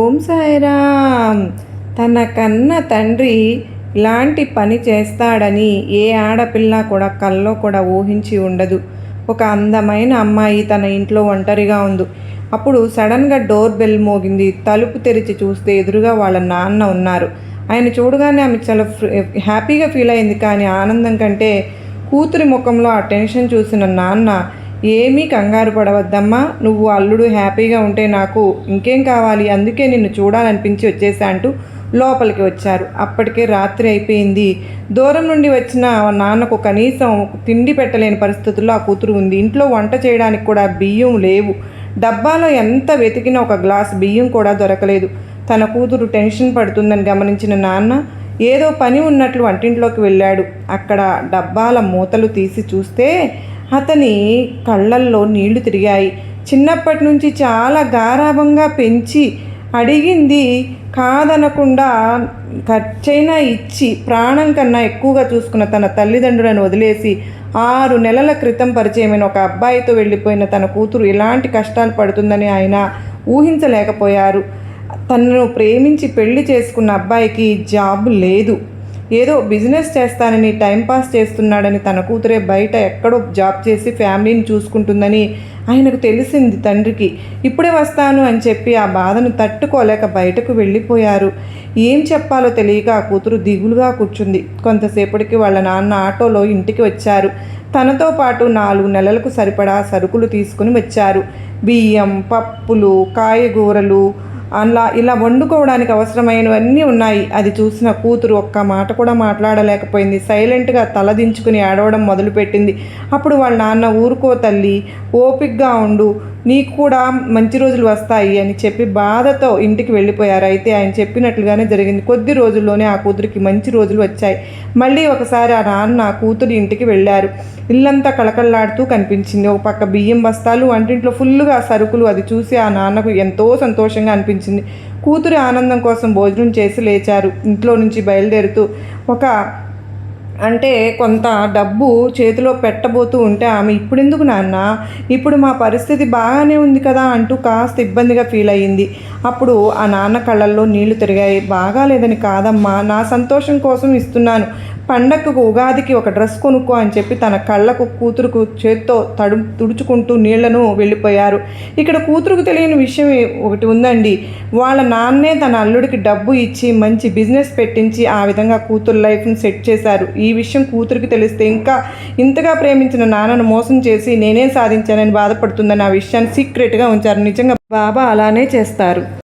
ఓం సాయిరామ్. తన కన్న తండ్రి ఇలాంటి పని చేస్తాడని ఏ ఆడపిల్ల కూడా కల్లో కూడా ఊహించి ఉండదు. ఒక అందమైన అమ్మాయి తన ఇంట్లో ఒంటరిగా ఉంది. అప్పుడు సడన్గా డోర్ బెల్ మోగింది. తలుపు తెరిచి చూస్తే ఎదురుగా వాళ్ళ నాన్న ఉన్నారు. ఆయన చూడగానే ఆమె చాలా హ్యాపీగా ఫీల్ అయింది. కానీ ఆనందం కంటే కూతురి ముఖంలో ఆ టెన్షన్ చూసిన నాన్న, ఏమీ కంగారు పడవద్దమ్మా, నువ్వు అల్లుడు హ్యాపీగా ఉంటే నాకు ఇంకేం కావాలి, అందుకే నిన్ను చూడాలనిపించి వచ్చేసా అంటూ లోపలికి వచ్చారు. అప్పటికే రాత్రి అయిపోయింది. దూరం నుండి వచ్చిన నాన్నకు కనీసం తిండి పెట్టలేని పరిస్థితుల్లో ఆ కూతురు ఉంది. ఇంట్లో వంట చేయడానికి కూడా బియ్యం లేవు. డబ్బాలో ఎంత వెతికినా ఒక గ్లాస్ బియ్యం కూడా దొరకలేదు. తన కూతురు టెన్షన్ పడుతుందని గమనించిన నాన్న ఏదో పని ఉన్నట్లు వంటింట్లోకి వెళ్ళాడు. అక్కడ డబ్బాల మూతలు తీసి చూస్తే అతని కళ్ళల్లో నీళ్లు తిరిగాయి. చిన్నప్పటి నుంచి చాలా గారాబంగా పెంచి అడిగింది కాదనకుండా ఖర్చైనా ఇచ్చి ప్రాణం కన్నా ఎక్కువగా చూసుకున్న తన తల్లిదండ్రులను వదిలేసి 6 నెలల క్రితం పరిచయమైన ఒక అబ్బాయితో వెళ్ళిపోయిన తన కూతురు ఎలాంటి కష్టాలు పడుతుందని ఆయన ఊహించలేకపోయారు. తనను ప్రేమించి పెళ్లి చేసుకున్న అబ్బాయికి జాబ్ లేదు, ఏదో బిజినెస్ చేస్తానని టైంపాస్ చేస్తున్నాడని తన కూతురే బయట ఎక్కడో జాబ్ చేసి ఫ్యామిలీని చూసుకుంటుందని ఆయనకు తెలిసింది. తండ్రికి ఇప్పుడే వస్తాను అని చెప్పి ఆ బాధను తట్టుకోలేక బయటకు వెళ్ళిపోయారు. ఏం చెప్పాలో తెలియక ఆ కూతురు దిగులుగా కూర్చుంది. కొంతసేపటికి వాళ్ళ నాన్న ఆటోలో ఇంటికి వచ్చారు. తనతో పాటు 4 నెలలకు సరిపడా సరుకులు తీసుకుని వచ్చారు. బియ్యం, పప్పులు, కాయగూరలు, ఇలా వండుకోవడానికి అవసరమైనవన్నీ ఉన్నాయి. అది చూసిన కూతురు ఒక్క మాట కూడా మాట్లాడలేకపోయింది. సైలెంట్గా తలదించుకుని ఏడవడం మొదలుపెట్టింది. అప్పుడు వాళ్ళ నాన్న, ఊరుకో తల్లి, ఓపికగా ఉండు, నీకు కూడా మంచి రోజులు వస్తాయి అని చెప్పి బాధతో ఇంటికి వెళ్ళిపోయారు. అయితే ఆయన చెప్పినట్లుగానే జరిగింది. కొద్ది రోజుల్లోనే ఆ కూతురికి మంచి రోజులు వచ్చాయి. మళ్ళీ ఒకసారి ఆ నాన్న కూతురి ఇంటికి వెళ్ళారు. ఇల్లంతా కళకళలాడుతూ కనిపించింది. ఒక పక్క బియ్యం బస్తాలు, వంటింట్లో ఫుల్లుగా సరుకులు. అది చూసి ఆ నాన్నకు ఎంతో సంతోషంగా అనిపించింది. కూతురి ఆనందం కోసం భోజనం చేసి లేచారు. ఇంట్లో నుంచి బయలుదేరుతూ కొంత డబ్బు చేతిలో పెట్టబోతూ ఉంటే ఆమె, ఇప్పుడెందుకు నాన్న, ఇప్పుడు మా పరిస్థితి బాగానే ఉంది కదా అంటూ కాస్త ఇబ్బందిగా ఫీల్ అయ్యింది. అప్పుడు ఆ నాన్న కళ్ళల్లో నీళ్లు తిరిగాయి. బాగాలేదని కాదమ్మా, నా సంతోషం కోసం ఇస్తున్నాను. పండగకు ఉగాదికి ఒక డ్రెస్ కొనుక్కో అని చెప్పి తన కళ్ళకు కూతురుకు చేత్తో తుడుచుకుంటూ నీళ్లను వెళ్ళిపోయారు. ఇక్కడ కూతురుకు తెలియని విషయం ఒకటి ఉందండి. వాళ్ళ నాన్నే తన అల్లుడికి డబ్బు ఇచ్చి మంచి బిజినెస్ పెట్టించి ఆ విధంగా కూతురు లైఫ్ని సెట్ చేశారు. ఈ విషయం కూతురికి తెలిస్తే ఇంతగా ప్రేమించిన నాన్నను మోసం చేసి నేనేం సాధించానని బాధపడుతుందని ఆ విషయాన్ని సీక్రెట్గా ఉంచారు. నిజంగా బాబా అలానే చేస్తారు.